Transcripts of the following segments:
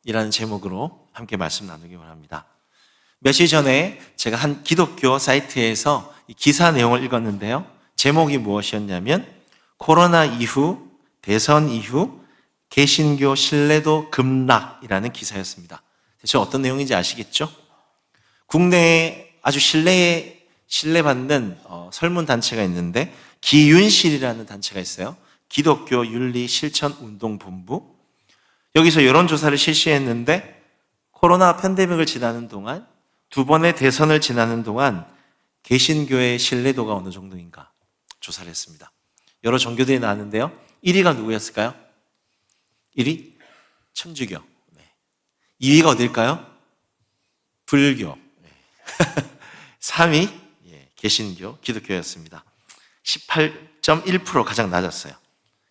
이라는 제목으로 함께 말씀 나누기 원합니다. 며칠 전에 제가 한 기독교 사이트에서 이 기사 내용을 읽었는데요. 제목이 무엇이었냐면 코로나 이후, 대선 이후 개신교 신뢰도 급락이라는 기사였습니다. 대체 어떤 내용인지 아시겠죠? 국내에 아주 신뢰받는 설문단체가 있는데 기윤실이라는 단체가 있어요. 기독교 윤리 실천 운동본부. 여기서 여론조사를 실시했는데 코로나 팬데믹을 지나는 동안, 두 번의 대선을 지나는 동안 개신교의 신뢰도가 어느 정도인가 조사를 했습니다. 여러 종교들이 나왔는데요. 1위가 누구였을까요? 1위? 천주교. 2위가 어딜까요? 불교. 3위? 개신교, 기독교였습니다. 18.1% 가장 낮았어요.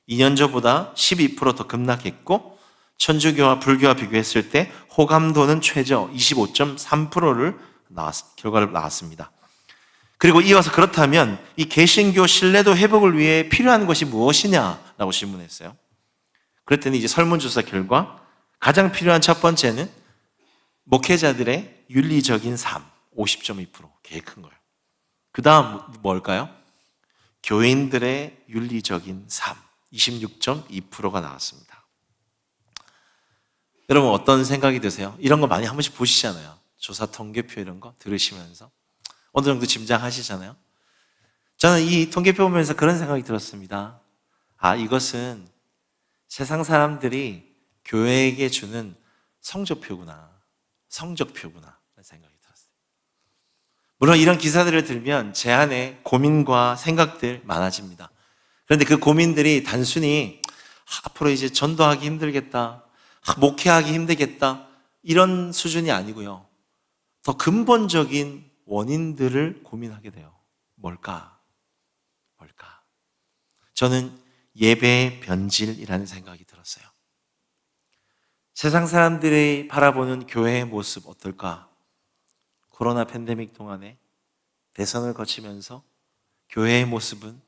2년 전보다 12% 더 급락했고 천주교와 불교와 비교했을 때 호감도는 최저 25.3%를 결과를 나왔습니다. 그리고 이어서 그렇다면 이 개신교 신뢰도 회복을 위해 필요한 것이 무엇이냐라고 질문했어요. 그랬더니 이제 설문조사 결과 가장 필요한 첫 번째는 목회자들의 윤리적인 삶 50.2%, 꽤 큰 거예요. 그 다음 뭘까요? 교인들의 윤리적인 삶 26.2%가 나왔습니다. 여러분 어떤 생각이 드세요? 이런 거 많이 한 번씩 보시잖아요. 조사 통계표 이런 거 들으시면서 어느 정도 짐작하시잖아요. 저는 이 통계표 보면서 그런 생각이 들었습니다. 이것은 세상 사람들이 교회에게 주는 성적표구나 라는 생각이 들었어요. 물론 이런 기사들을 들으면 제 안에 고민과 생각들 많아집니다. 그런데 그 고민들이 단순히 앞으로 이제 전도하기 힘들겠다, 목회하기 힘들겠다 이런 수준이 아니고요. 더 근본적인 원인들을 고민하게 돼요. 뭘까? 저는 예배의 변질이라는 생각이 들었어요. 세상 사람들이 바라보는 교회의 모습 어떨까? 코로나 팬데믹 동안에 대선을 거치면서 교회의 모습은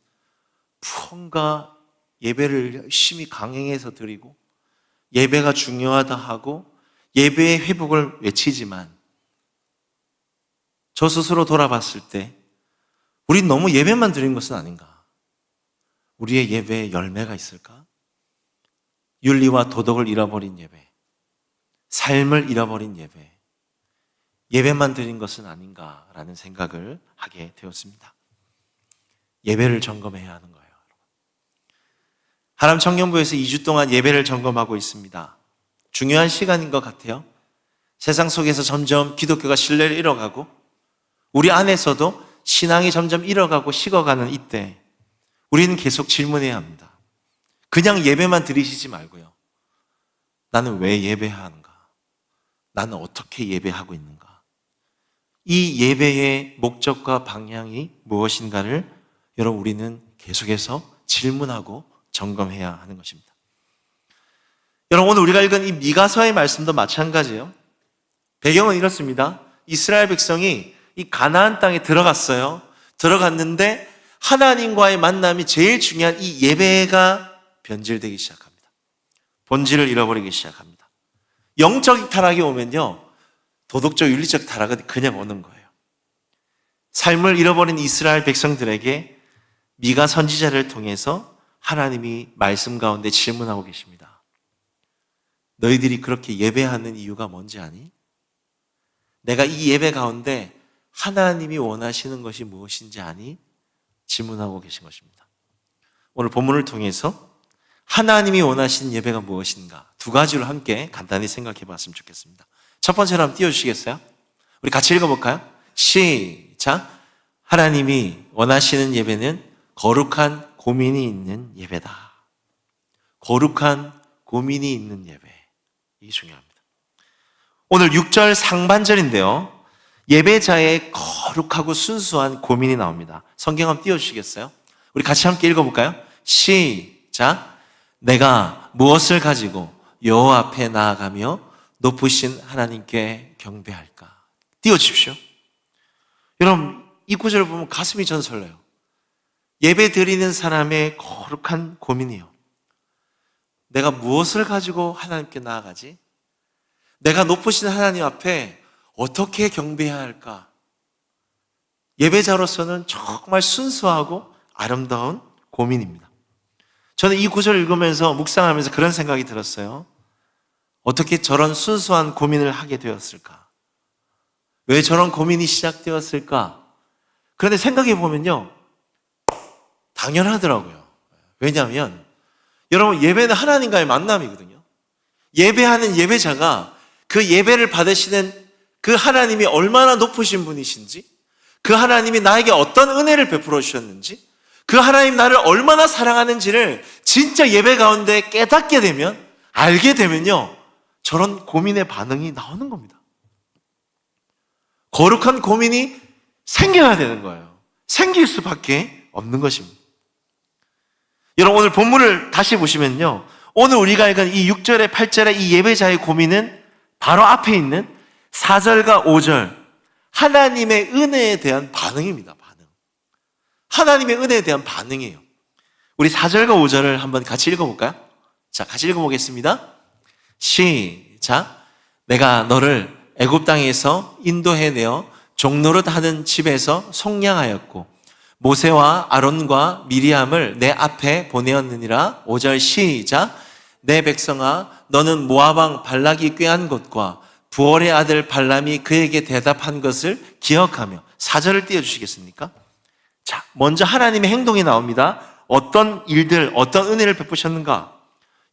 무언가 예배를 열심히 강행해서 드리고 예배가 중요하다 하고 예배의 회복을 외치지만 저 스스로 돌아봤을 때 우린 너무 예배만 드린 것은 아닌가? 우리의 예배에 열매가 있을까? 윤리와 도덕을 잃어버린 예배, 삶을 잃어버린 예배, 예배만 드린 것은 아닌가라는 생각을 하게 되었습니다. 예배를 점검해야 하는 거예요. 하남 청년부에서 2주 동안 예배를 점검하고 있습니다. 중요한 시간인 것 같아요. 세상 속에서 점점 기독교가 신뢰를 잃어가고 우리 안에서도 신앙이 점점 잃어가고 식어가는 이때 우리는 계속 질문해야 합니다. 그냥 예배만 드리시지 말고요. 나는 왜 예배하는가? 나는 어떻게 예배하고 있는가? 이 예배의 목적과 방향이 무엇인가를 여러분 우리는 계속해서 질문하고 점검해야 하는 것입니다. 여러분 오늘 우리가 읽은 이 미가서의 말씀도 마찬가지예요. 배경은 이렇습니다. 이스라엘 백성이 이 가나안 땅에 들어갔어요. 들어갔는데 하나님과의 만남이 제일 중요한 이 예배가 변질되기 시작합니다. 본질을 잃어버리기 시작합니다. 영적 타락이 오면요, 도덕적 윤리적 타락은 그냥 오는 거예요. 삶을 잃어버린 이스라엘 백성들에게 미가 선지자를 통해서 하나님이 말씀 가운데 질문하고 계십니다. 너희들이 그렇게 예배하는 이유가 뭔지 아니? 내가 이 예배 가운데 하나님이 원하시는 것이 무엇인지 아니? 질문하고 계신 것입니다. 오늘 본문을 통해서 하나님이 원하시는 예배가 무엇인가 두 가지로 함께 간단히 생각해 봤으면 좋겠습니다. 첫 번째로 한번 띄워주시겠어요? 우리 같이 읽어볼까요? 시작! 하나님이 원하시는 예배는 거룩한 고민이 있는 예배다. 거룩한 고민이 있는 예배. 이게 중요합니다. 오늘 6절 상반절인데요. 예배자의 거룩하고 순수한 고민이 나옵니다. 성경 한번 띄워주시겠어요? 우리 같이 함께 읽어볼까요? 시작! 내가 무엇을 가지고 여호와 앞에 나아가며 높으신 하나님께 경배할까? 띄워주십시오. 여러분 이 구절을 보면 가슴이 전 설레요. 예배 드리는 사람의 거룩한 고민이요. 내가 무엇을 가지고 하나님께 나아가지? 내가 높으신 하나님 앞에 어떻게 경배해야 할까? 예배자로서는 정말 순수하고 아름다운 고민입니다. 저는 이 구절을 읽으면서 묵상하면서 그런 생각이 들었어요. 어떻게 저런 순수한 고민을 하게 되었을까? 왜 저런 고민이 시작되었을까? 그런데 생각해 보면요, 당연하더라고요. 왜냐하면 여러분, 예배는 하나님과의 만남이거든요. 예배하는 예배자가 그 예배를 받으시는 그 하나님이 얼마나 높으신 분이신지, 그 하나님이 나에게 어떤 은혜를 베풀어 주셨는지, 그 하나님 나를 얼마나 사랑하는지를 진짜 예배 가운데 깨닫게 되면, 알게 되면요, 저런 고민의 반응이 나오는 겁니다. 거룩한 고민이 생겨야 되는 거예요. 생길 수밖에 없는 것입니다. 여러분, 오늘 본문을 다시 보시면요, 오늘 우리가 읽은 이 6절에 8절의 이 예배자의 고민은 바로 앞에 있는 4절과 5절 하나님의 은혜에 대한 반응입니다. 반응. 하나님의 은혜에 대한 반응이에요. 우리 4절과 5절을 한번 같이 읽어볼까요? 자, 같이 읽어보겠습니다. 시작. 내가 너를 애굽 땅에서 인도해내어 종노릇 하는 집에서 속량하였고 모세와 아론과 미리암을 내 앞에 보내었느니라. 5절 시작. 내 백성아, 너는 모압 왕 발락이 꾀한 것과 부올의 아들 발람이 그에게 대답한 것을 기억하며. 4절을 띄워주시겠습니까? 자, 먼저 하나님의 행동이 나옵니다. 어떤 일들, 어떤 은혜를 베푸셨는가?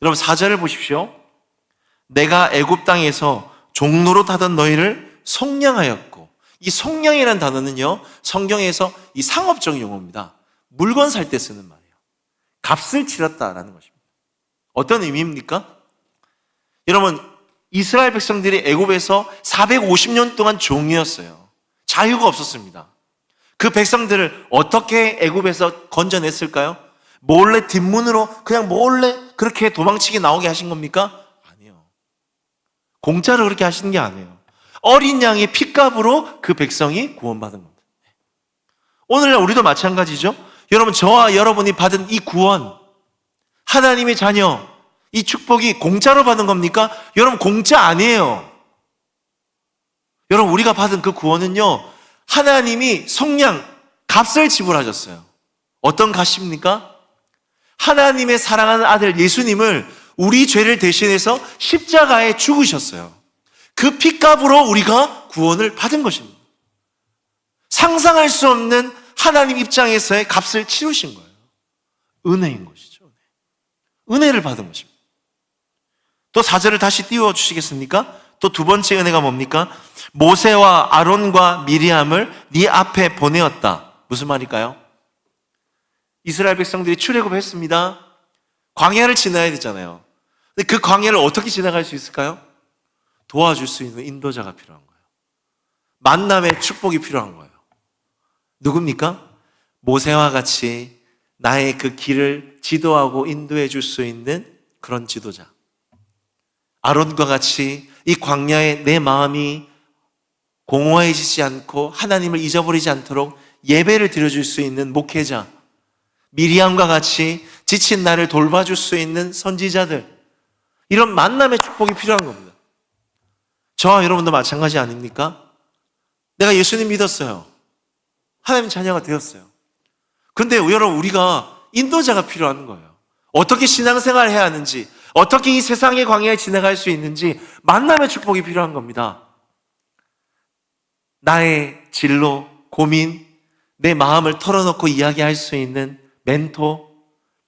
여러분, 4절을 보십시오. 내가 애굽 땅에서 종노릇 하던 너희를 속량하였고. 이 속량이라는 단어는요, 성경에서 이 상업적 용어입니다. 물건 살 때 쓰는 말이에요. 값을 치렀다라는 것입니다. 어떤 의미입니까? 여러분, 이스라엘 백성들이 애굽에서 450년 동안 종이었어요. 자유가 없었습니다. 그 백성들을 어떻게 애굽에서 건져냈을까요? 몰래 뒷문으로 그냥 몰래 그렇게 도망치게 나오게 하신 겁니까? 아니요. 공짜로 그렇게 하시는 게 아니에요. 어린 양의 핏값으로 그 백성이 구원받은 겁니다. 오늘날 우리도 마찬가지죠. 여러분, 저와 여러분이 받은 이 구원, 하나님의 자녀, 이 축복이 공짜로 받은 겁니까? 여러분, 공짜 아니에요. 여러분, 우리가 받은 그 구원은요, 하나님이 속량, 값을 지불하셨어요. 어떤 값입니까? 하나님의 사랑하는 아들 예수님을 우리 죄를 대신해서 십자가에 죽으셨어요. 그 핏값으로 우리가 구원을 받은 것입니다. 상상할 수 없는 하나님 입장에서의 값을 치르신 거예요. 은혜인 것이죠. 은혜를 받은 것입니다. 또 4절을 다시 띄워주시겠습니까? 또 두 번째 은혜가 뭡니까? 모세와 아론과 미리암을 네 앞에 보내었다. 무슨 말일까요? 이스라엘 백성들이 출애굽했습니다. 광야를 지나야 되잖아요. 근데 그 광야를 어떻게 지나갈 수 있을까요? 도와줄 수 있는 인도자가 필요한 거예요. 만남의 축복이 필요한 거예요. 누굽니까? 모세와 같이 나의 그 길을 지도하고 인도해 줄 수 있는 그런 지도자. 아론과 같이 이 광야에 내 마음이 공허해지지 않고 하나님을 잊어버리지 않도록 예배를 드려줄 수 있는 목회자. 미리암과 같이 지친 나를 돌봐줄 수 있는 선지자들. 이런 만남의 축복이 필요한 겁니다. 저와 여러분도 마찬가지 아닙니까? 내가 예수님 믿었어요. 하나님 자녀가 되었어요. 그런데 여러분, 우리가 인도자가 필요한 거예요. 어떻게 신앙생활을 해야 하는지, 어떻게 이 세상의 광야에 지나갈 수 있는지 만남의 축복이 필요한 겁니다. 나의 진로, 고민, 내 마음을 털어놓고 이야기할 수 있는 멘토,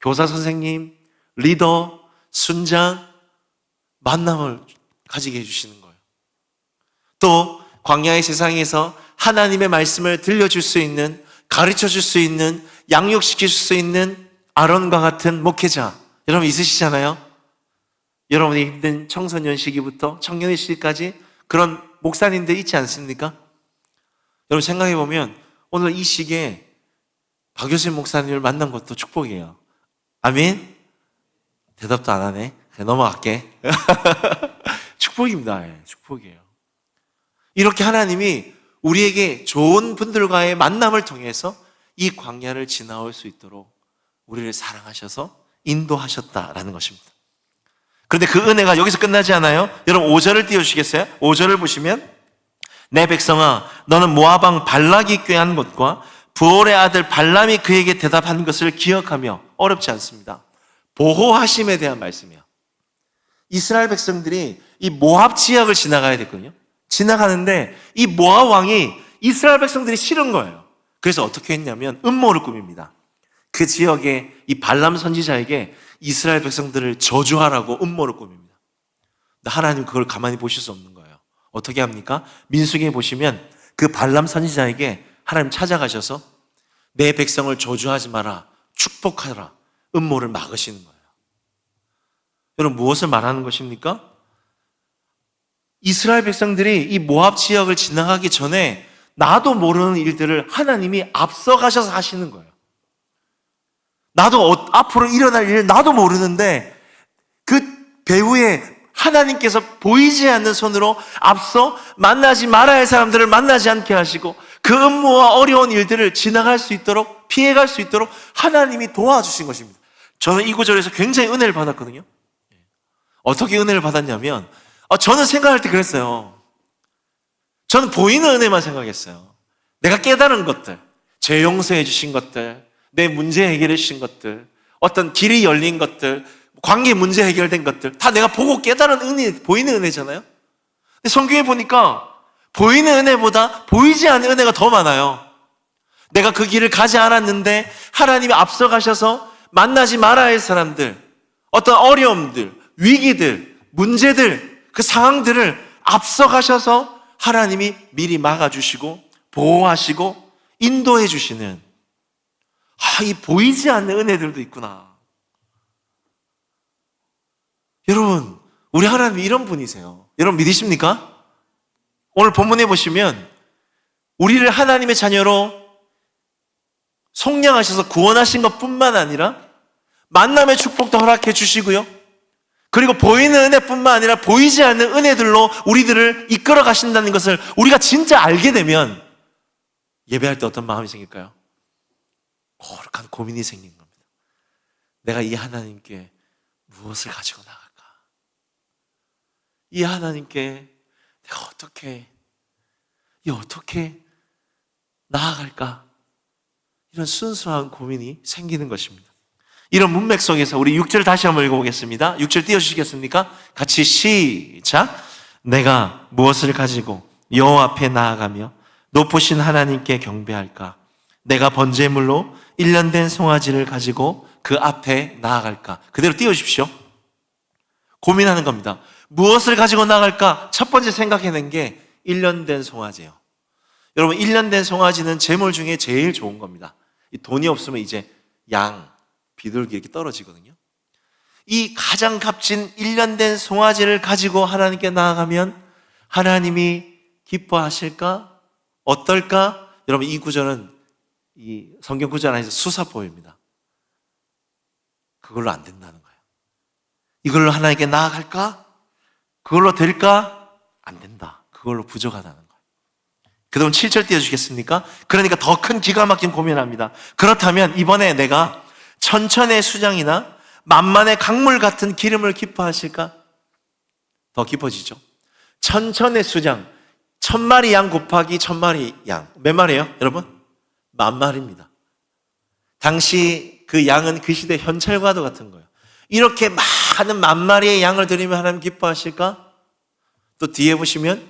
교사 선생님, 리더, 순장, 만남을 가지게 해주시는 거예요. 또 광야의 세상에서 하나님의 말씀을 들려줄 수 있는, 가르쳐줄 수 있는, 양육시킬 수 있는 아론과 같은 목회자, 여러분 있으시잖아요? 여러분이 힘든 청소년 시기부터 청년의 시기까지 그런 목사님들 있지 않습니까? 여러분 생각해 보면 오늘 이 시기에 박효신 목사님을 만난 것도 축복이에요. 아멘? 대답도 안 하네. 넘어갈게. 축복입니다. 축복이에요. 이렇게 하나님이 우리에게 좋은 분들과의 만남을 통해서 이 광야를 지나올 수 있도록 우리를 사랑하셔서 인도하셨다라는 것입니다. 그런데 그 은혜가 여기서 끝나지 않아요. 여러분 5절을 띄워주시겠어요? 5절을 보시면 내 백성아 너는 모압 왕 발락이 꾀한 것과 부올의 아들 발람이 그에게 대답한 것을 기억하며, 어렵지 않습니다. 보호하심에 대한 말씀이에요. 이스라엘 백성들이 이 모압 지역을 지나가야 됐거든요. 지나가는데 이 모압 왕이 이스라엘 백성들이 싫은 거예요. 그래서 어떻게 했냐면 음모를 꾸밉니다. 그 지역에 이 발람 선지자에게 이스라엘 백성들을 저주하라고 음모를 꾸밉니다. 근데 하나님 그걸 가만히 보실 수 없는 거예요. 어떻게 합니까? 민수기에 보시면 그 발람 선지자에게 하나님 찾아가셔서 내 백성을 저주하지 마라, 축복하라, 음모를 막으시는 거예요. 여러분 무엇을 말하는 것입니까? 이스라엘 백성들이 이 모압 지역을 지나가기 전에 나도 모르는 일들을 하나님이 앞서가셔서 하시는 거예요. 나도 앞으로 일어날 일 나도 모르는데 그 배후에 하나님께서 보이지 않는 손으로 앞서 만나지 말아야 할 사람들을 만나지 않게 하시고 그 음모와 어려운 일들을 지나갈 수 있도록, 피해갈 수 있도록 하나님이 도와주신 것입니다. 저는 이 구절에서 굉장히 은혜를 받았거든요. 어떻게 은혜를 받았냐면 저는 생각할 때 그랬어요. 저는 보이는 은혜만 생각했어요. 내가 깨달은 것들, 죄 용서해 주신 것들, 내 문제 해결해 주신 것들, 어떤 길이 열린 것들, 관계 문제 해결된 것들 다 내가 보고 깨달은 은혜, 보이는 은혜잖아요. 근데 성경에 보니까 보이는 은혜보다 보이지 않는 은혜가 더 많아요. 내가 그 길을 가지 않았는데 하나님이 앞서가셔서 만나지 말아야 할 사람들, 어떤 어려움들, 위기들, 문제들, 그 상황들을 앞서가셔서 하나님이 미리 막아주시고 보호하시고 인도해 주시는 이 보이지 않는 은혜들도 있구나. 여러분, 우리 하나님이 이런 분이세요. 여러분 믿으십니까? 오늘 본문에 보시면 우리를 하나님의 자녀로 속량하셔서 구원하신 것뿐만 아니라 만남의 축복도 허락해 주시고요. 그리고 보이는 은혜뿐만 아니라 보이지 않는 은혜들로 우리들을 이끌어 가신다는 것을 우리가 진짜 알게 되면 예배할 때 어떤 마음이 생길까요? 거룩한 고민이 생기는 겁니다. 내가 이 하나님께 무엇을 가지고 나갈까? 이 하나님께 내가 어떻게 나아갈까? 이런 순수한 고민이 생기는 것입니다. 이런 문맥 속에서 우리 6절 다시 한번 읽어보겠습니다. 6절 띄워주시겠습니까? 같이 시작. 내가 무엇을 가지고 여호와 앞에 나아가며 높으신 하나님께 경배할까? 내가 번제물로 1년 된 송아지를 가지고 그 앞에 나아갈까? 그대로 띄워주십시오. 고민하는 겁니다. 무엇을 가지고 나아갈까? 첫 번째 생각해낸 게 1년 된 송아지예요. 여러분 1년 된 송아지는 제물 중에 제일 좋은 겁니다. 돈이 없으면 이제 양, 비둘기 이렇게 떨어지거든요. 이 가장 값진 1년 된 송아지를 가지고 하나님께 나아가면 하나님이 기뻐하실까? 어떨까? 여러분 이 구절은 이 성경 구절 안에서 수사보입니다. 그걸로 안 된다는 거예요. 이걸로 하나님께 나아갈까? 그걸로 될까? 안 된다. 그걸로 부족하다는 거예요. 그다음 7절 띄워주겠습니까? 그러니까 더 큰 기가 막힌 고민을 합니다. 그렇다면 이번에 내가 천천의 수장이나 만만의 강물 같은 기름을 기뻐하실까? 더 깊어지죠. 천천의 수장, 1000마리 양 곱하기 1000마리 양. 몇 마리예요, 여러분? 10,000마리입니다. 당시 그 양은 그 시대 현찰과도 같은 거예요. 이렇게 많은 10,000마리의 양을 드리면 하나님 기뻐하실까? 또 뒤에 보시면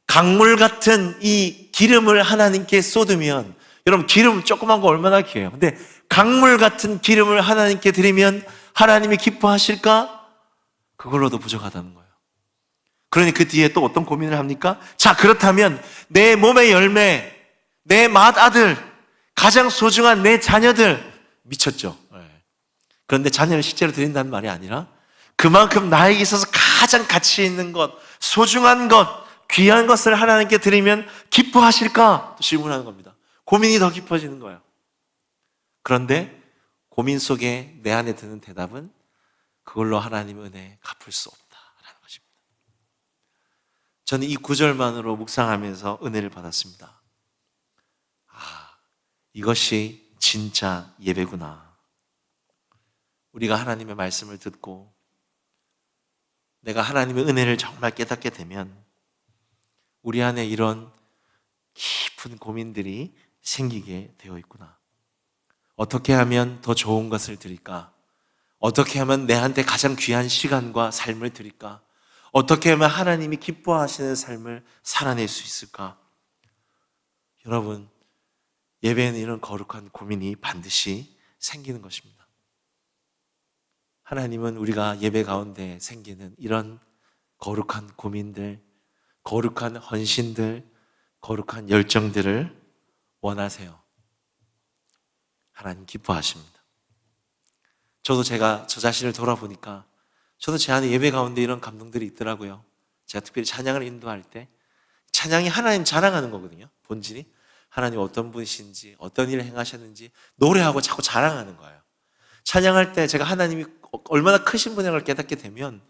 강물 같은 이 기름을 하나님께 쏟으면, 여러분 기름 조그만 거 얼마나 귀해요. 근데 강물 같은 기름을 하나님께 드리면 하나님이 기뻐하실까? 그걸로도 부족하다는 거예요. 그러니 그 뒤에 또 어떤 고민을 합니까? 자, 그렇다면 내 몸의 열매, 내 맏아들, 가장 소중한 내 자녀들, 미쳤죠? 그런데 자녀를 실제로 드린다는 말이 아니라 그만큼 나에게 있어서 가장 가치 있는 것, 소중한 것, 귀한 것을 하나님께 드리면 기뻐하실까? 또 질문하는 겁니다. 고민이 더 깊어지는 거예요. 그런데 고민 속에 내 안에 드는 대답은 그걸로 하나님의 은혜 갚을 수 없다라는 것입니다. 저는 이 구절만으로 묵상하면서 은혜를 받았습니다. 이것이 진짜 예배구나. 우리가 하나님의 말씀을 듣고 내가 하나님의 은혜를 정말 깨닫게 되면 우리 안에 이런 깊은 고민들이 생기게 되어 있구나. 어떻게 하면 더 좋은 것을 드릴까? 어떻게 하면 내한테 가장 귀한 시간과 삶을 드릴까? 어떻게 하면 하나님이 기뻐하시는 삶을 살아낼 수 있을까? 여러분, 예배에는 이런 거룩한 고민이 반드시 생기는 것입니다. 하나님은 우리가 예배 가운데 생기는 이런 거룩한 고민들, 거룩한 헌신들, 거룩한 열정들을 원하세요. 하나님 기뻐하십니다. 저도 제가 저 자신을 돌아보니까 저도 제 안에 예배 가운데 이런 감동들이 있더라고요. 제가 특별히 찬양을 인도할 때 찬양이 하나님 자랑하는 거거든요. 본질이 하나님 어떤 분이신지 어떤 일을 행하셨는지 노래하고 자꾸 자랑하는 거예요. 찬양할 때 제가 하나님이 얼마나 크신 분인 걸 깨닫게 되면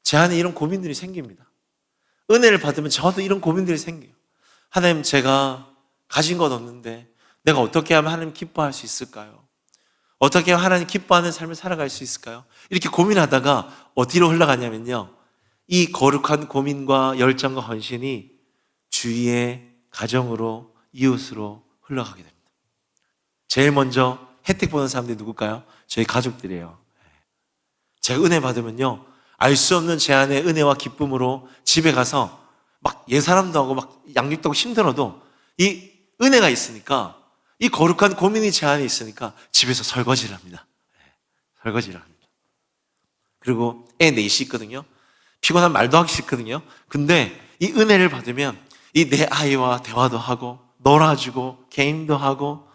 제 안에 이런 고민들이 생깁니다. 은혜를 받으면 저도 이런 고민들이 생겨요. 하나님, 제가 가진 것 없는데 내가 어떻게 하면 하나님 기뻐할 수 있을까요? 어떻게 하면 하나님 기뻐하는 삶을 살아갈 수 있을까요? 이렇게 고민하다가 어디로 흘러가냐면요, 이 거룩한 고민과 열정과 헌신이 주위의 가정으로, 이웃으로 흘러가게 됩니다. 제일 먼저 혜택 보는 사람들이 누굴까요? 저희 가족들이에요. 제가 은혜 받으면요, 알 수 없는 제 안의 은혜와 기쁨으로 집에 가서 막 예사람도 하고 막 양육도 하고 힘들어도 이 은혜가 있으니까, 이 거룩한 고민이 제 안에 있으니까 집에서 설거지를 합니다. 설거지를 합니다. 그리고 애 넷이 있거든요. 피곤한 말도 하기 싫거든요. 근데 이 은혜를 받으면 이 내 아이와 대화도 하고 놀아주고 게임도 하고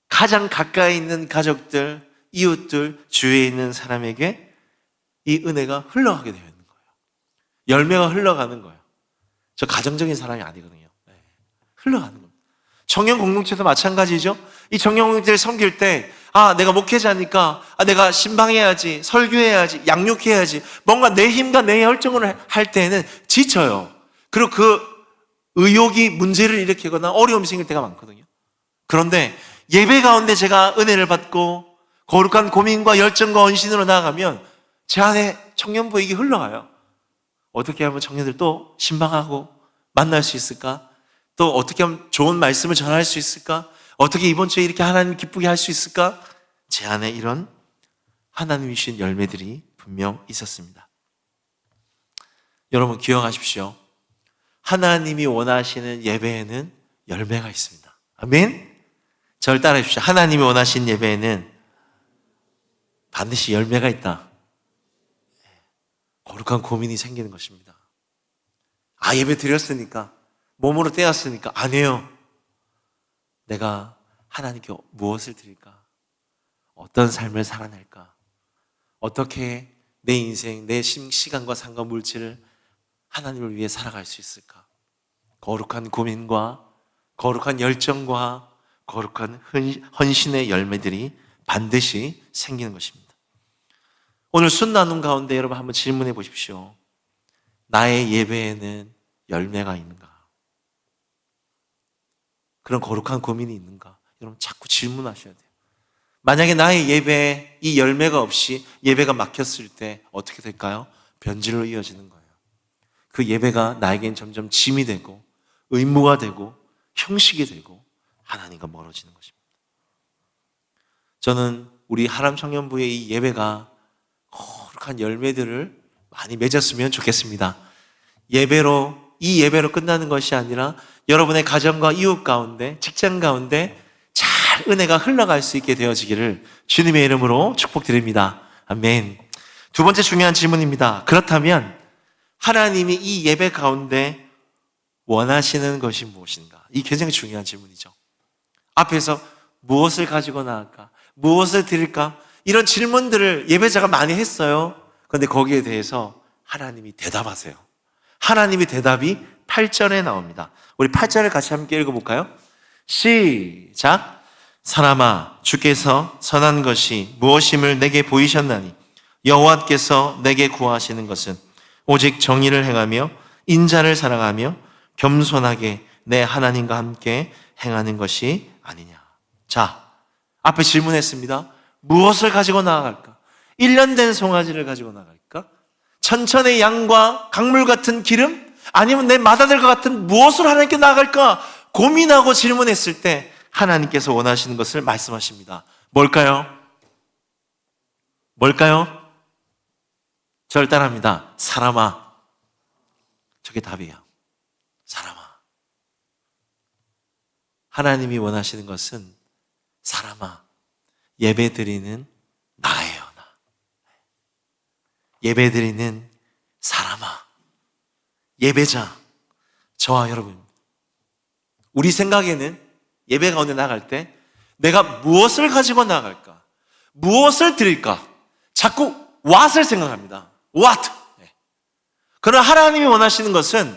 가장 가까이 있는 가족들, 이웃들, 주위에 있는 사람에게 이 은혜가 흘러가게 되어 있는 거예요. 열매가 흘러가는 거예요. 저 가정적인 사람이 아니거든요. 흘러가는 겁니다. 청년 공동체도 마찬가지죠. 이 청년 공동체를 섬길 때, 내가 목회자니까, 내가 신방해야지, 설교해야지, 양육해야지, 뭔가 내 힘과 내 열정을 할 때에는 지쳐요. 그리고 그 의욕이 문제를 일으키거나 어려움이 생길 때가 많거든요. 그런데 예배 가운데 제가 은혜를 받고 거룩한 고민과 열정과 헌신으로 나아가면 제 안에 청년부에게 흘러가요. 어떻게 하면 청년들 또 신방하고 만날 수 있을까? 또 어떻게 하면 좋은 말씀을 전할 수 있을까? 어떻게 이번 주에 이렇게 하나님 기쁘게 할 수 있을까? 제 안에 이런 하나님이 주신 열매들이 분명 있었습니다. 여러분 기억하십시오. 하나님이 원하시는 예배에는 열매가 있습니다. 아멘? 저를 따라해 주십시오. 하나님이 원하시는 예배에는 반드시 열매가 있다. 거룩한 고민이 생기는 것입니다. 예배 드렸으니까, 몸으로 떼었으니까 아니에요. 내가 하나님께 무엇을 드릴까? 어떤 삶을 살아낼까? 어떻게 내 인생, 내 시간과 삶과 물질을 하나님을 위해 살아갈 수 있을까? 거룩한 고민과 거룩한 열정과 거룩한 헌신의 열매들이 반드시 생기는 것입니다. 오늘 순나눔 가운데 여러분 한번 질문해 보십시오. 나의 예배에는 열매가 있는가? 그런 거룩한 고민이 있는가? 여러분 자꾸 질문하셔야 돼요. 만약에 나의 예배에 이 열매가 없이 예배가 막혔을 때 어떻게 될까요? 변질로 이어지는 거예요. 그 예배가 나에겐 점점 짐이 되고 의무가 되고 형식이 되고 하나님과 멀어지는 것입니다. 저는 우리 하람 청년부의 이 예배가 거룩한 열매들을 많이 맺었으면 좋겠습니다. 이 예배로 끝나는 것이 아니라 여러분의 가정과 이웃 가운데, 직장 가운데 잘 은혜가 흘러갈 수 있게 되어지기를 주님의 이름으로 축복드립니다. 아멘. 두 번째 중요한 질문입니다. 그렇다면 하나님이 이 예배 가운데 원하시는 것이 무엇인가? 이 굉장히 중요한 질문이죠. 앞에서 무엇을 가지고 나갈까? 무엇을 드릴까? 이런 질문들을 예배자가 많이 했어요. 그런데 거기에 대해서 하나님이 대답하세요. 하나님의 대답이 8절에 나옵니다. 우리 8절을 같이 함께 읽어볼까요? 시작! 사람아, 주께서 선한 것이 무엇임을 내게 보이셨나니 여호와께서 내게 구하시는 것은 오직 정의를 행하며 인자를 사랑하며 겸손하게 내 하나님과 함께 행하는 것이 아니냐. 자, 앞에 질문했습니다. 무엇을 가지고 나아갈까? 1년 된 송아지를 가지고 나갈까? 천천의 양과 강물 같은 기름? 아니면 내 맏아들과 같은 무엇으로 하나님께 나아갈까? 고민하고 질문했을 때 하나님께서 원하시는 것을 말씀하십니다. 뭘까요? 뭘까요? 저를 따라합니다. 사람아. 저게 답이에요. 사람아. 하나님이 원하시는 것은 사람아, 예배드리는 나예요. 나. 예배드리는 사람아, 예배자, 저와 여러분. 우리 생각에는 예배 가운데 나갈 때 내가 무엇을 가지고 나갈까? 무엇을 드릴까? 자꾸 what을 생각합니다. what. 그러나 하나님이 원하시는 것은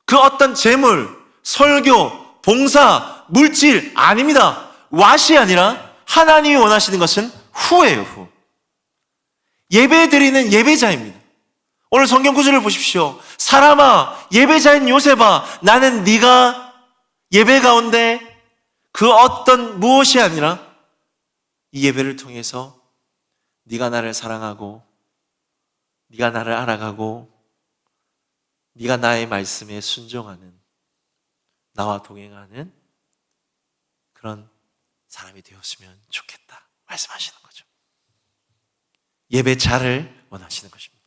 그 어떤 재물, 설교, 봉사, 물질 아닙니다. what이 아니라 하나님이 원하시는 것은 who예요. who. 예배드리는 예배자입니다. 오늘 성경 구절을 보십시오. 사람아, 예배자인 요셉아, 나는 네가 예배 가운데 그 어떤 무엇이 아니라 이 예배를 통해서 네가 나를 사랑하고 네가 나를 알아가고 네가 나의 말씀에 순종하는, 나와 동행하는 그런 사람이 되었으면 좋겠다 말씀하시는 거죠. 예배자를 원하시는 것입니다.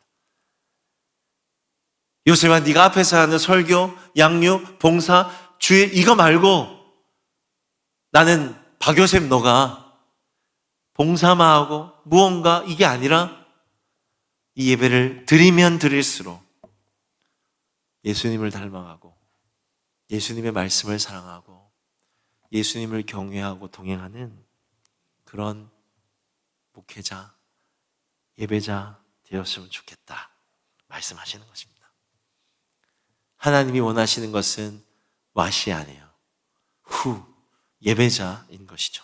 요셉아, 네가 앞에서 하는 설교, 양육, 봉사, 주일 이거 말고 나는 박요셉 너가 봉사만 하고 무언가 이게 아니라 이 예배를 드리면 드릴수록 예수님을 닮아가고 예수님의 말씀을 사랑하고 예수님을 경외하고 동행하는 그런 목회자, 예배자 되었으면 좋겠다 말씀하시는 것입니다. 하나님이 원하시는 것은 what이 아니에요. who, 예배자인 것이죠.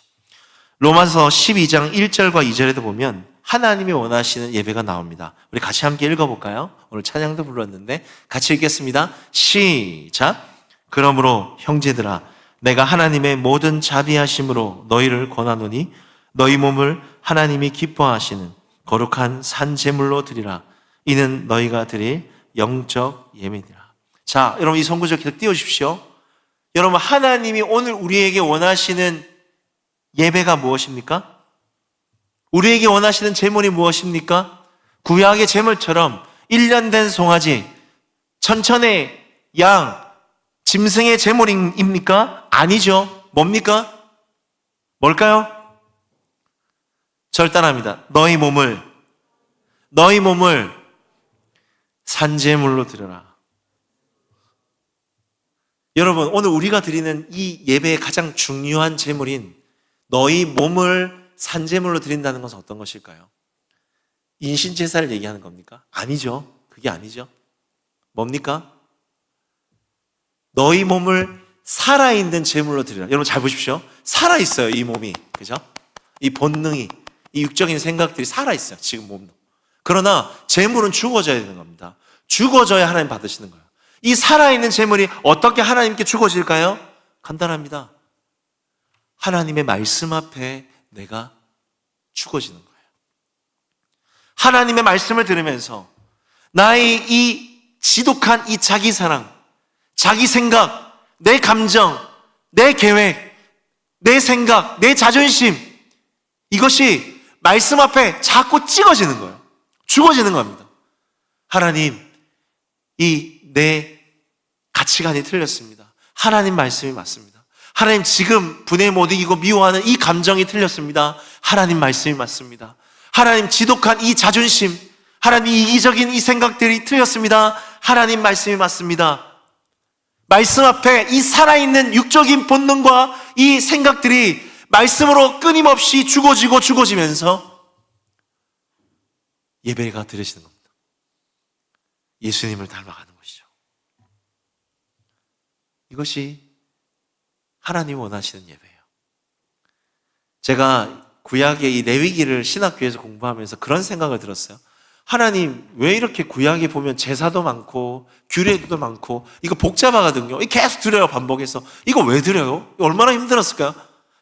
로마서 12장 1절과 2절에도 보면 하나님이 원하시는 예배가 나옵니다. 우리 같이 함께 읽어볼까요? 오늘 찬양도 불렀는데 같이 읽겠습니다. 시작. 그러므로 형제들아, 내가 하나님의 모든 자비하심으로 너희를 권하노니 너희 몸을 하나님이 기뻐하시는 거룩한 산 제물로 드리라. 이는 너희가 드릴 영적 예배니라. 자, 여러분 이 성구절 계속 띄워주십시오. 여러분, 하나님이 오늘 우리에게 원하시는 예배가 무엇입니까? 우리에게 원하시는 제물이 무엇입니까? 구약의 제물처럼 1년 된 송아지, 천천의 양, 짐승의 제물입니까? 아니죠. 뭡니까? 뭘까요? 절단합니다. 너희 몸을 산제물로 드려라. 여러분, 오늘 우리가 드리는 이 예배의 가장 중요한 제물인 너희 몸을 산제물로 드린다는 것은 어떤 것일까요? 인신제사를 얘기하는 겁니까? 아니죠. 그게 아니죠. 뭡니까? 너희 몸을 살아있는 제물로 드리라. 여러분 잘 보십시오. 살아있어요, 이 몸이. 그죠? 이 본능이, 이 육적인 생각들이 살아있어요, 지금 몸도. 그러나 제물은 죽어져야 되는 겁니다. 죽어져야 하나님 받으시는 거예요. 이 살아있는 제물이 어떻게 하나님께 죽어질까요? 간단합니다. 하나님의 말씀 앞에 내가 죽어지는 거예요. 하나님의 말씀을 들으면서 나의 이 지독한 이 자기 사랑, 자기 생각, 내 감정, 내 계획, 내 생각, 내 자존심, 이것이 말씀 앞에 자꾸 찍어지는 거예요. 죽어지는 겁니다. 하나님, 이 내 가치관이 틀렸습니다. 하나님 말씀이 맞습니다. 하나님, 지금 분에 못 이기고 미워하는 이 감정이 틀렸습니다. 하나님 말씀이 맞습니다. 하나님, 지독한 이 자존심, 하나님 이기적인 이 생각들이 틀렸습니다. 하나님 말씀이 맞습니다. 말씀 앞에 이 살아있는 육적인 본능과 이 생각들이 말씀으로 끊임없이 죽어지면서 예배가 드려지는 겁니다. 예수님을 닮아가는 것이죠. 이것이 하나님 원하시는 예배예요. 제가 구약의 이 레위기를 신학교에서 공부하면서 그런 생각을 들었어요. 하나님, 왜 이렇게 구약에 보면 제사도 많고 규례도 많고 이거 복잡하거든요. 계속 드려요, 반복해서. 이거 왜 드려요? 이거 얼마나 힘들었을까요?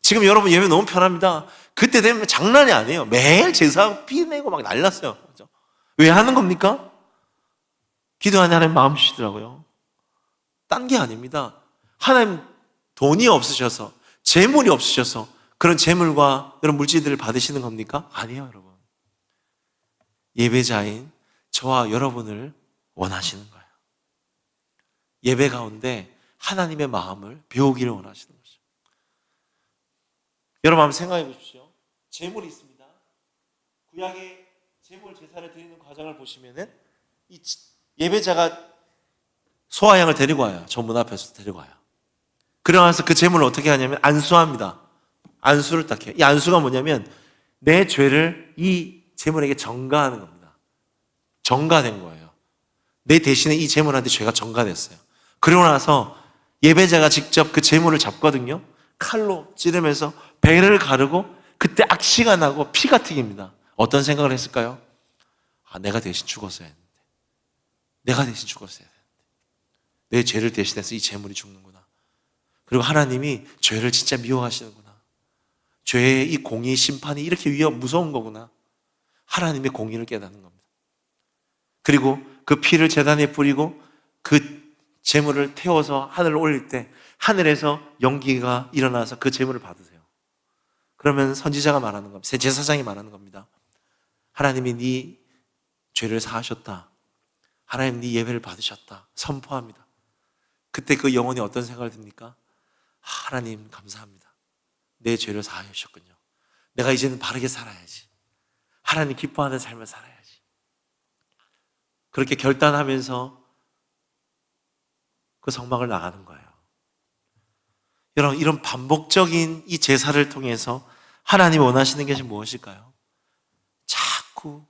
지금 여러분 예배 너무 편합니다. 그때 되면 장난이 아니에요. 매일 제사 피 내고 막 날랐어요. 왜 하는 겁니까? 기도하는 하나님 마음 주시더라고요. 딴 게 아닙니다. 하나님 돈이 없으셔서, 재물이 없으셔서 그런 재물과 그런 물질들을 받으시는 겁니까? 아니에요, 여러분. 예배자인 저와 여러분을 원하시는 거예요. 예배 가운데 하나님의 마음을 배우기를 원하시는 거죠. 여러분 한번 생각해 보십시오. 재물이 있습니다. 구약의 재물 제사를 드리는 과정을 보시면은 이 예배자가 소와 양을 데리고 와요. 전문 앞에서 데리고 와요. 그러면서 그 재물을 어떻게 하냐면 안수합니다. 안수를 딱 해요. 이 안수가 뭐냐면 내 죄를 이 재물에게 전가하는 겁니다. 전가된 거예요. 내 대신에 이 재물한테 죄가 전가됐어요. 그러고 나서 예배자가 직접 그 재물을 잡거든요. 칼로 찌르면서 배를 가르고 그때 악취가 나고 피가 튀깁니다. 어떤 생각을 했을까요? 아, 내가 대신 죽었어야 했는데. 내가 대신 죽었어야 했는데. 내 죄를 대신해서 이 재물이 죽는구나. 그리고 하나님이 죄를 진짜 미워하시는구나. 죄의 이 공의 심판이 이렇게 무서운 거구나. 하나님의 공의를 깨닫는 겁니다. 그리고 그 피를 제단에 뿌리고 그 재물을 태워서 하늘로 올릴 때 하늘에서 연기가 일어나서 그 재물을 받으세요. 그러면 선지자가 말하는 겁니다. 제사장이 말하는 겁니다. 하나님이 네 죄를 사하셨다. 하나님 네 예배를 받으셨다. 선포합니다. 그때 그 영혼이 어떤 생각을 듭니까? 하나님 감사합니다. 내 죄를 사하여 주셨군요. 내가 이제는 바르게 살아야지. 하나님 기뻐하는 삶을 살아야지. 그렇게 결단하면서 그 성막을 나가는 거예요. 여러분, 이런 반복적인 이 제사를 통해서 하나님이 원하시는 것이 무엇일까요? 자꾸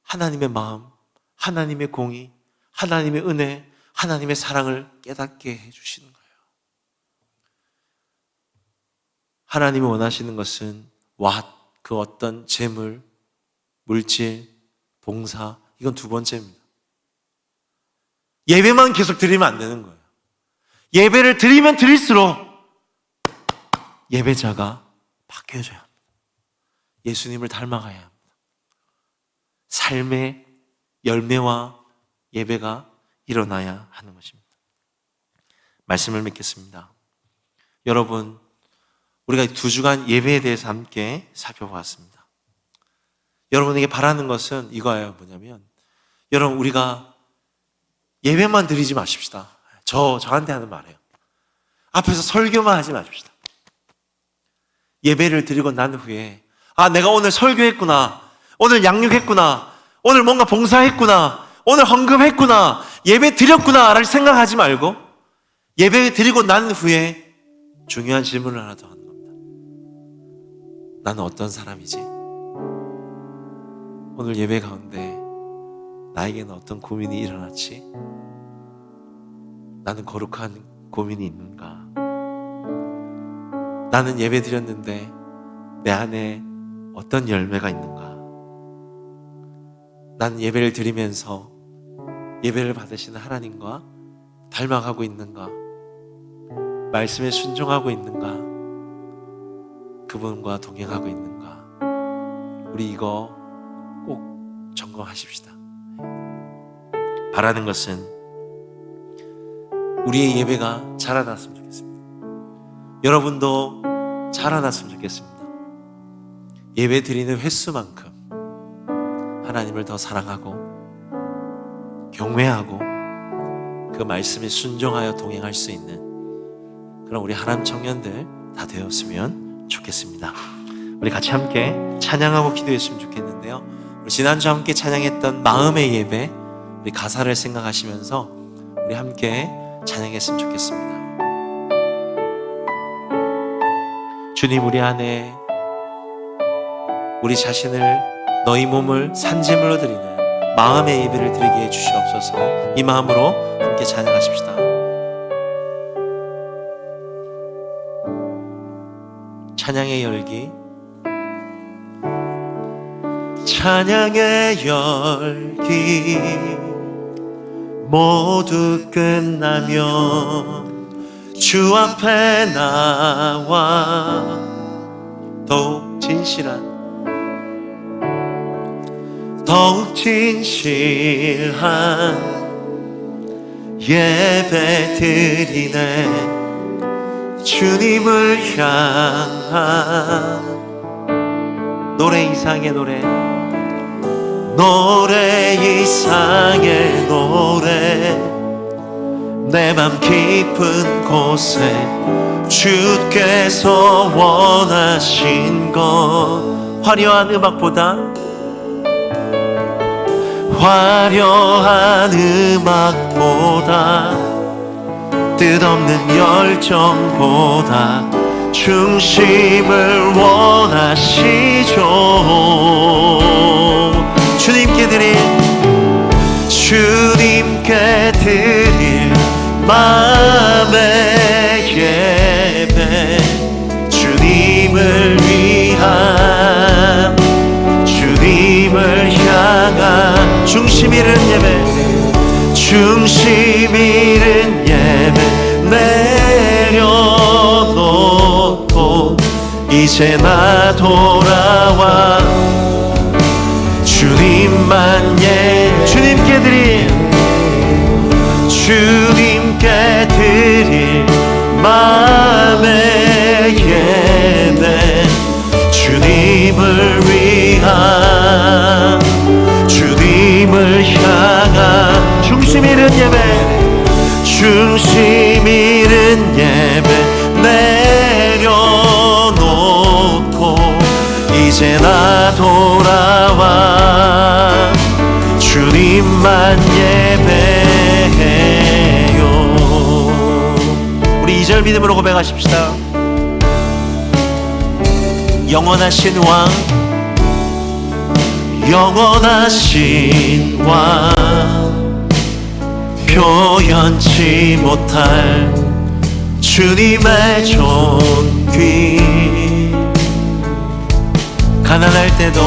하나님의 마음, 하나님의 공의, 하나님의 은혜, 하나님의 사랑을 깨닫게 해주시는 거예요. 하나님이 원하시는 것은 그 어떤 재물, 물질, 봉사, 이건 두 번째입니다. 예배만 계속 드리면 안 되는 거예요. 예배를 드리면 드릴수록 예배자가 바뀌어져야 합니다. 예수님을 닮아가야 합니다. 삶의 열매와 예배가 일어나야 하는 것입니다. 말씀을 맺겠습니다. 여러분, 우리가 2주간 예배에 대해서 함께 살펴보았습니다. 여러분에게 바라는 것은 이거예요. 뭐냐면, 여러분, 우리가 예배만 드리지 마십시다. 저한테 하는 말이에요. 앞에서 설교만 하지 마십시다. 예배를 드리고 난 후에, 아, 내가 오늘 설교했구나. 오늘 양육했구나. 오늘 뭔가 봉사했구나. 오늘 헌금했구나. 예배 드렸구나. 라고 생각하지 말고, 예배 드리고 난 후에 중요한 질문을 하나 더 하는 겁니다. 나는 어떤 사람이지? 오늘 예배 가운데 나에게는 어떤 고민이 일어났지? 나는 거룩한 고민이 있는가? 나는 예배 드렸는데 내 안에 어떤 열매가 있는가? 나는 예배를 드리면서 예배를 받으시는 하나님과 닮아가고 있는가? 말씀에 순종하고 있는가? 그분과 동행하고 있는가? 우리 이거 꼭 점검하십시다. 바라는 것은 우리의 예배가 자라났으면 좋겠습니다. 여러분도 자라났으면 좋겠습니다. 예배 드리는 횟수만큼 하나님을 더 사랑하고 경외하고 그 말씀에 순종하여 동행할 수 있는 그런 우리 하나님 청년들 다 되었으면 좋겠습니다. 우리 같이 함께 찬양하고 기도했으면 좋겠는데요. 우리 지난주 함께 찬양했던 마음의 예배, 우리 가사를 생각하시면서 우리 함께 찬양했으면 좋겠습니다. 주님, 우리 안에 우리 자신을 너희 몸을 산제물로 드리는 마음의 예배를 드리게 해 주시옵소서. 이 마음으로 함께 찬양하십시다. 찬양의 열기, 찬양의 열기 모두 끝나면 주 앞에 나와 더욱 진실한 예배 드리네. 주님을 향한 노래 이상의 노래, 노래 이상의 노래, 내 맘 깊은 곳에 주께서 원하신 것. 화려한 음악보다, 화려한 음악보다, 뜻없는 열정보다 중심을 원하시죠. 주님께 드릴 마음의 예배, 주님을 위한, 주님을 향한 중심 잃은 예배, 중심 잃은 예배 내려놓고 이제 나 돌아와 주님만 주님께 드릴 마음의 예배, 주님을 위한, 주님을 향한 중심 잃은 예배, 중심 잃은 예배 내려놓고 이제 나 돌아와 주님만 예배해요. 우리 2절 믿음으로 고백하십시다. 영원하신 왕, 영원하신 왕, 표현치 못할 주님의 존귀. 가난할 때도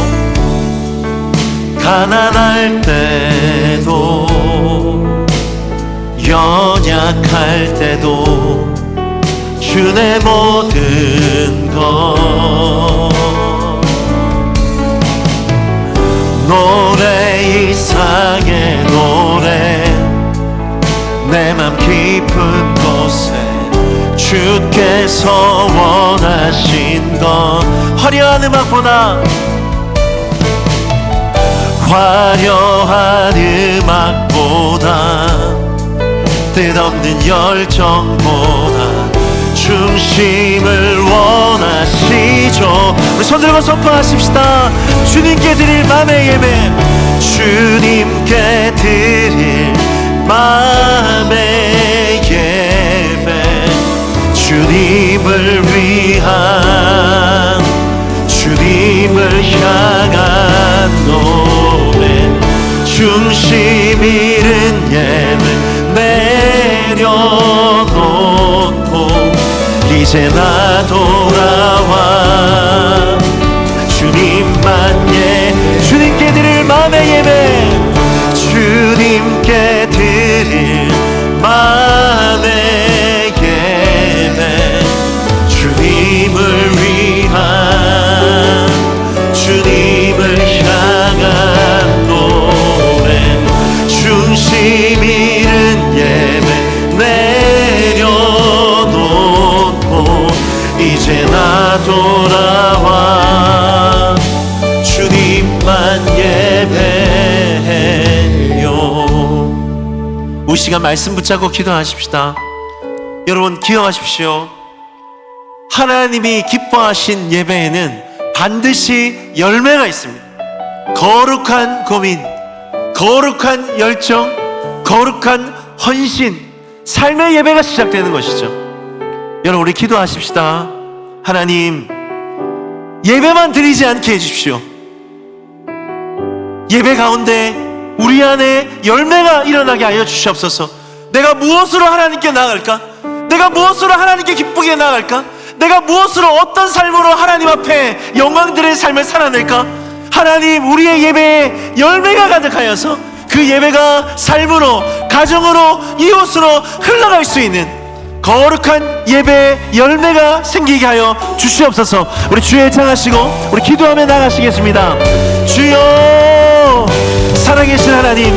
연약할 때도 주 내 모든 것. 노래 이상의 노래, 내 맘 깊은 곳에 주께서 원하신 것. 화려한 음악보다, 화려한 음악보다, 뜻없는 열정보다 중심을 원하시죠. 우리 손들고 선포하십시다. 주님께 드릴 마음의 예배, 주님께 드릴 마음의 예배, 주님을 위한, 주님을 향한 노래, 중심 잃은 예배 내려놓고 이제 나 돌아와 주님만 주님께 드릴 마음의 예배, 주님께 드릴 마음의 예배, 주님을 위한, 주님을 향한 노래, 중심 잃은 예배 내려놓고 이제 나 돌아와 주님만 예배해요. 이 시간 말씀 붙잡고 기도하십시다. 여러분 기억하십시오. 하나님이 기뻐하신 예배에는 반드시 열매가 있습니다. 거룩한 고민, 거룩한 열정, 거룩한 헌신, 삶의 예배가 시작되는 것이죠. 여러분 우리 기도하십시다. 하나님, 예배만 드리지 않게 해주십시오. 예배 가운데 우리 안에 열매가 일어나게 하여 주시옵소서. 내가 무엇으로 하나님께 나아갈까? 내가 무엇으로 하나님께 기쁘게 나아갈까? 내가 무엇으로, 어떤 삶으로 하나님 앞에 영광들의 삶을 살아낼까? 하나님, 우리의 예배에 열매가 가득하여서 그 예배가 삶으로, 가정으로, 이웃으로 흘러갈 수 있는 거룩한 예배의 열매가 생기게 하여 주시옵소서. 우리 주의 찬양하시고 우리 기도하며 나가시겠습니다. 주여, 살아계신 하나님,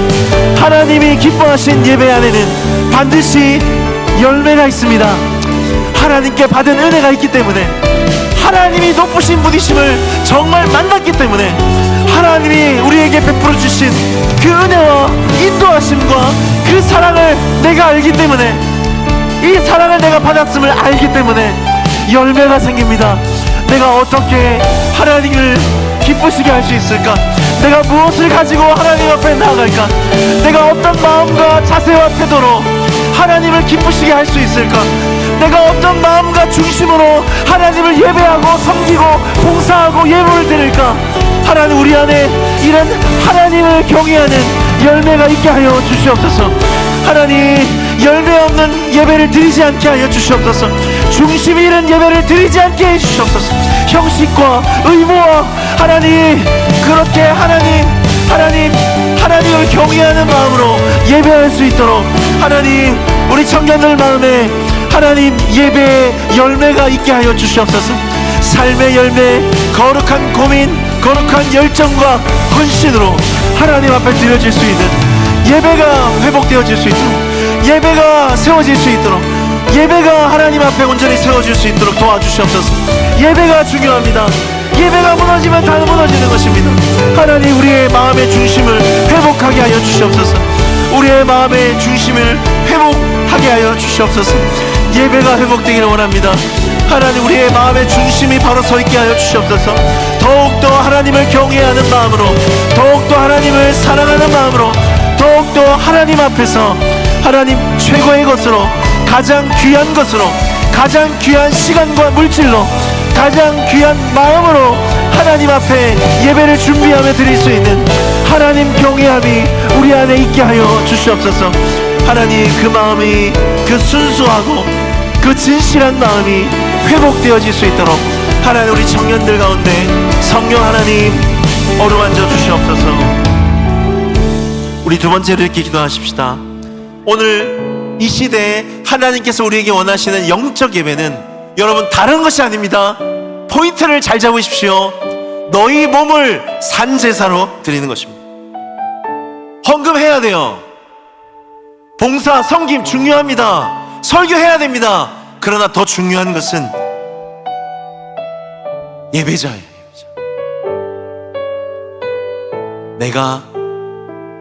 하나님이 기뻐하신 예배 안에는 반드시 열매가 있습니다. 하나님께 받은 은혜가 있기 때문에, 하나님이 높으신 분이심을 정말 만났기 때문에, 하나님이 우리에게 베풀어 주신 그 은혜와 인도하심과 그 사랑을 내가 알기 때문에, 이 사랑을 내가 받았음을 알기 때문에 열매가 생깁니다. 내가 어떻게 하나님을 기쁘시게 할 수 있을까? 내가 무엇을 가지고 하나님 앞에 나아갈까? 내가 어떤 마음과 자세와 태도로 하나님을 기쁘시게 할 수 있을까? 내가 어떤 마음과 중심으로 하나님을 예배하고 섬기고 봉사하고 예물을 드릴까? 하나님, 우리 안에 이런 하나님을 경외하는 열매가 있게 하여 주시옵소서. 하나님, 열매 없는 예배를 드리지 않게 하여 주시옵소서. 중심 잃은 예배를 드리지 않게 해 주시옵소서. 형식과 의무와 하나님, 그렇게 하나님을 경외하는 마음으로 예배할 수 있도록, 하나님, 우리 청년들 마음에 하나님 예배의 열매가 있게 하여 주시옵소서. 삶의 열매, 거룩한 고민, 거룩한 열정과 헌신으로 하나님 앞에 드려질 수 있는 예배가 회복되어질 수 있도록, 예배가 세워질 수 있도록, 예배가 하나님 앞에 온전히 세워질 수 있도록 도와주시옵소서. 예배가 중요합니다. 예배가 무너지면 다 무너지는 것입니다. 하나님, 우리의 마음의 중심을 회복하게 하여 주시옵소서. 우리의 마음의 중심을 회복하게 하여 주시옵소서. 예배가 회복되기를 원합니다. 하나님, 우리의 마음의 중심이 바로 서 있게 하여 주시옵소서. 더욱더 하나님을 경외하는 마음으로, 더욱더 하나님을 사랑하는 마음으로, 더욱더 하나님 앞에서 하나님 최고의 것으로, 가장 귀한 것으로, 가장 귀한 시간과 물질로, 가장 귀한 마음으로 하나님 앞에 예배를 준비하며 드릴 수 있는 하나님 경외함이 우리 안에 있게 하여 주시옵소서. 하나님, 그 마음이, 그 순수하고 그 진실한 마음이 회복되어질 수 있도록 하나님, 우리 청년들 가운데 성령 하나님 어루만져 주시옵소서. 우리 두 번째로 이렇게 기도하십시다. 오늘 이 시대에 하나님께서 우리에게 원하시는 영적 예배는 여러분 다른 것이 아닙니다. 포인트를 잘 잡으십시오. 너희 몸을 산제사로 드리는 것입니다. 헌금해야 돼요. 봉사, 섬김 중요합니다. 설교해야 됩니다. 그러나 더 중요한 것은 예배자예요. 예배자. 내가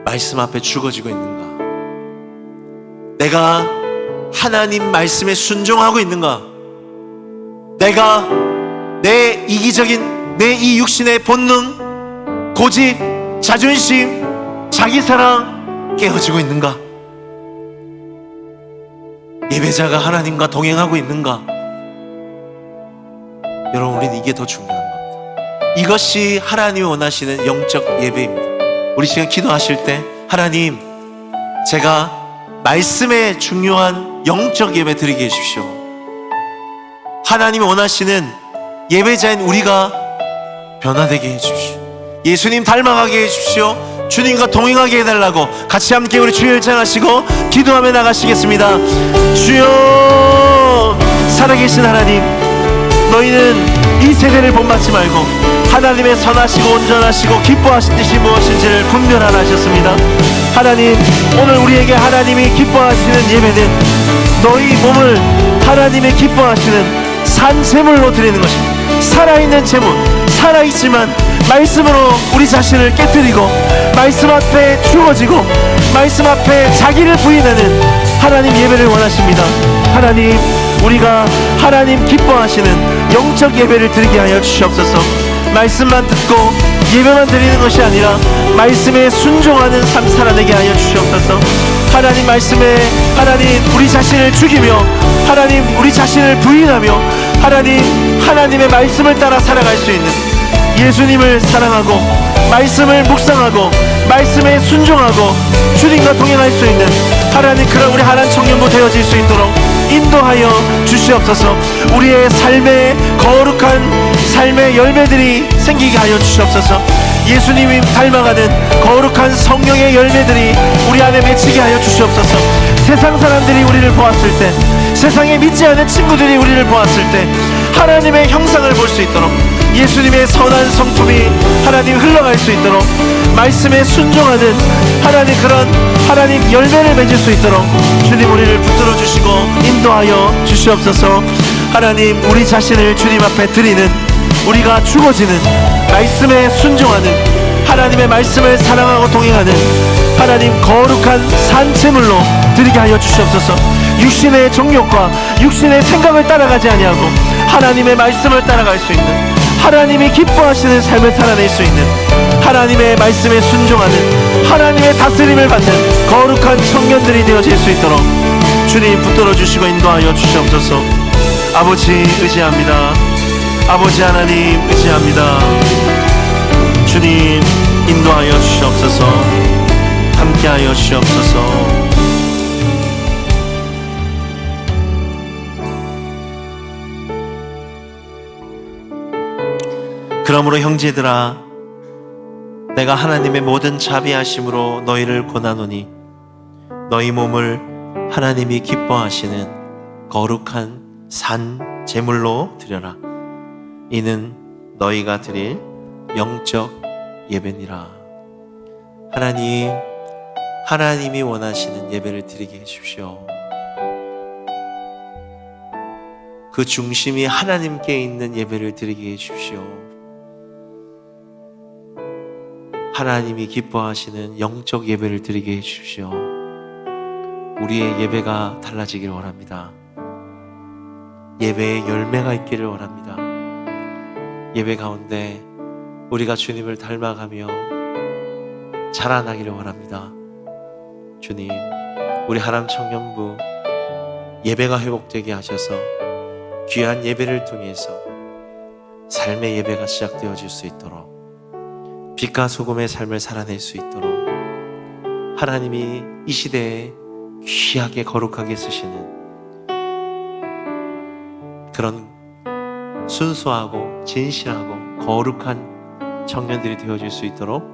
말씀 앞에 죽어지고 있는가? 내가 하나님 말씀에 순종하고 있는가? 내가 내 이기적인 내 이 육신의 본능, 고집, 자존심, 자기사랑 깨어지고 있는가? 예배자가 하나님과 동행하고 있는가? 여러분, 우리는 이게 더 중요한 겁니다. 이것이 하나님이 원하시는 영적 예배입니다. 우리 지금 기도하실 때, 하나님, 제가 말씀에 중요한 영적 예배 드리게 해주십시오. 하나님이 원하시는 예배자인 우리가 변화되게 해주십시오. 예수님 닮아가게 해주십시오. 주님과 동행하게 해달라고 같이 함께 우리 주여 일창하시고 기도하며 나가시겠습니다. 주여, 살아계신 하나님, 너희는 이 세대를 본받지 말고 하나님의 선하시고 온전하시고 기뻐하신 뜻이 무엇인지를 분별하라 하셨습니다. 하나님, 오늘 우리에게 하나님이 기뻐하시는 예배는 너희 몸을 하나님의 기뻐하시는 산 제물로 드리는 것입니다. 살아있는 제물, 살아있지만 말씀으로 우리 자신을 깨뜨리고 말씀 앞에 죽어지고 말씀 앞에 자기를 부인하는 하나님 예배를 원하십니다. 하나님, 우리가 하나님 기뻐하시는 영적 예배를 드리게 하여 주시옵소서. 말씀만 듣고 예배만 드리는 것이 아니라 말씀에 순종하는 삶 살아내게 하여 주시옵소서. 하나님 말씀에 하나님 우리 자신을 죽이며 하나님 우리 자신을 부인하며 하나님의 말씀을 따라 살아갈 수 있는, 예수님을 사랑하고 말씀을 묵상하고 말씀에 순종하고 주님과 동행할 수 있는 하나님, 그런 우리 하나님 청년부 되어질 수 있도록 인도하여 주시옵소서. 우리의 삶의 거룩한 삶의 열매들이 생기게 하여 주시옵소서. 예수님이 닮아가는 거룩한 성령의 열매들이 우리 안에 맺히게 하여 주시옵소서. 세상 사람들이 우리를 보았을 때, 세상에 믿지 않는 친구들이 우리를 보았을 때 하나님의 형상을 볼 수 있도록, 예수님의 선한 성품이 하나님 흘러갈 수 있도록, 말씀에 순종하는 하나님 그런 하나님 열매를 맺을 수 있도록 주님 우리를 붙들어 주시고 인도하여 주시옵소서. 하나님 우리 자신을 주님 앞에 드리는, 우리가 죽어지는 말씀에 순종하는, 하나님의 말씀을 사랑하고 동행하는 하나님 거룩한 산채물로 드리게 하여 주시옵소서. 육신의 정욕과 육신의 생각을 따라가지 아니하고 하나님의 말씀을 따라갈 수 있는, 하나님이 기뻐하시는 삶을 살아낼 수 있는, 하나님의 말씀에 순종하는, 하나님의 다스림을 받는 거룩한 청년들이 되어질 수 있도록 주님 붙들어 주시고 인도하여 주시옵소서. 아버지 의지합니다. 아버지 하나님 의지합니다. 주님 인도하여 주시옵소서. 함께하여 주시옵소서. 그러므로 형제들아, 내가 하나님의 모든 자비하심으로 너희를 권하노니 너희 몸을 하나님이 기뻐하시는 거룩한 산 제물로 드려라. 이는 너희가 드릴 영적 예배니라. 하나님이 원하시는 예배를 드리게 해주십시오. 그 중심이 하나님께 있는 예배를 드리게 해주십시오. 하나님이 기뻐하시는 영적 예배를 드리게 해주십시오. 우리의 예배가 달라지기를 원합니다. 예배에 열매가 있기를 원합니다. 예배 가운데 우리가 주님을 닮아가며 자라나기를 원합니다. 주님, 우리 하남 청년부 예배가 회복되게 하셔서 귀한 예배를 통해서 삶의 예배가 시작되어질 수 있도록, 빛과 소금의 삶을 살아낼 수 있도록 하나님이 이 시대에 귀하게 거룩하게 쓰시는 그런 순수하고 진실하고 거룩한 청년들이 되어질 수 있도록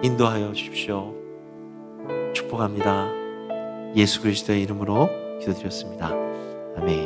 인도하여 주십시오. 축복합니다. 예수 그리스도의 이름으로 기도드렸습니다. 아멘.